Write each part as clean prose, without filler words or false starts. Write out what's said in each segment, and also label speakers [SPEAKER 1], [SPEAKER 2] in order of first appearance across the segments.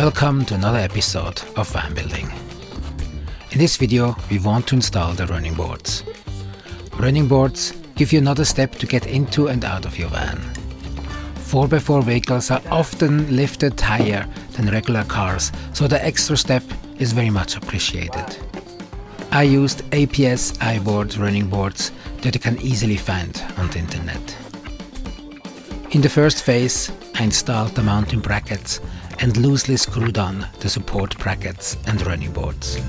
[SPEAKER 1] Welcome to another episode of van building. In this video we want to install the running boards. Running boards give you another step to get into and out of your van. 4x4 vehicles are often lifted higher than regular cars, so the extra step is very much appreciated. I used APS iBoard running boards that you can easily find on the internet. In the first phase I installed the mounting brackets and loosely screwed on the support brackets and running boards.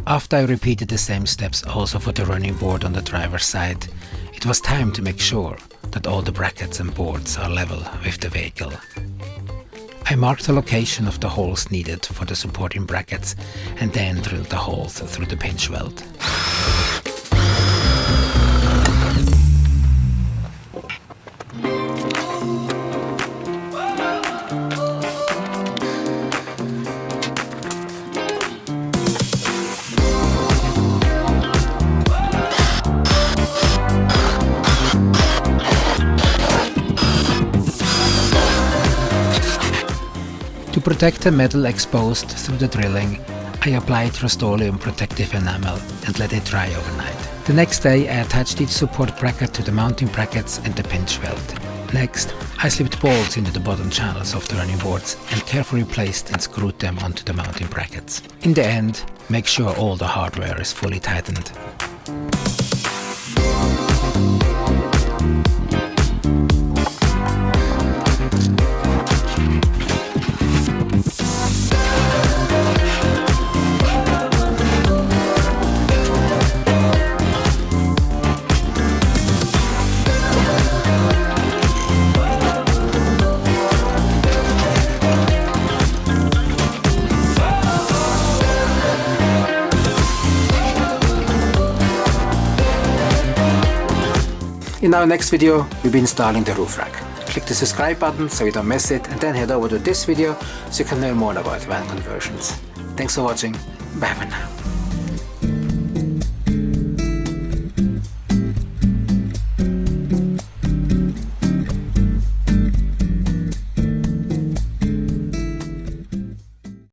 [SPEAKER 1] After I repeated the same steps also for the running board on the driver's side, it was time to make sure that all the brackets and boards are level with the vehicle. I marked the location of the holes needed for the supporting brackets and then drilled the holes through the pinch weld. To protect the metal exposed through the drilling, I applied Rust-Oleum protective enamel and let it dry overnight. The next day I attached each support bracket to the mounting brackets and the pinch weld. Next, I slipped bolts into the bottom channels of the running boards and carefully placed and screwed them onto the mounting brackets. In the end, make sure all the hardware is fully tightened. In our next video, we'll be installing the roof rack. Click the subscribe button so you don't miss it, and then head over to this video so you can learn more about van conversions. Thanks for watching. Bye for now.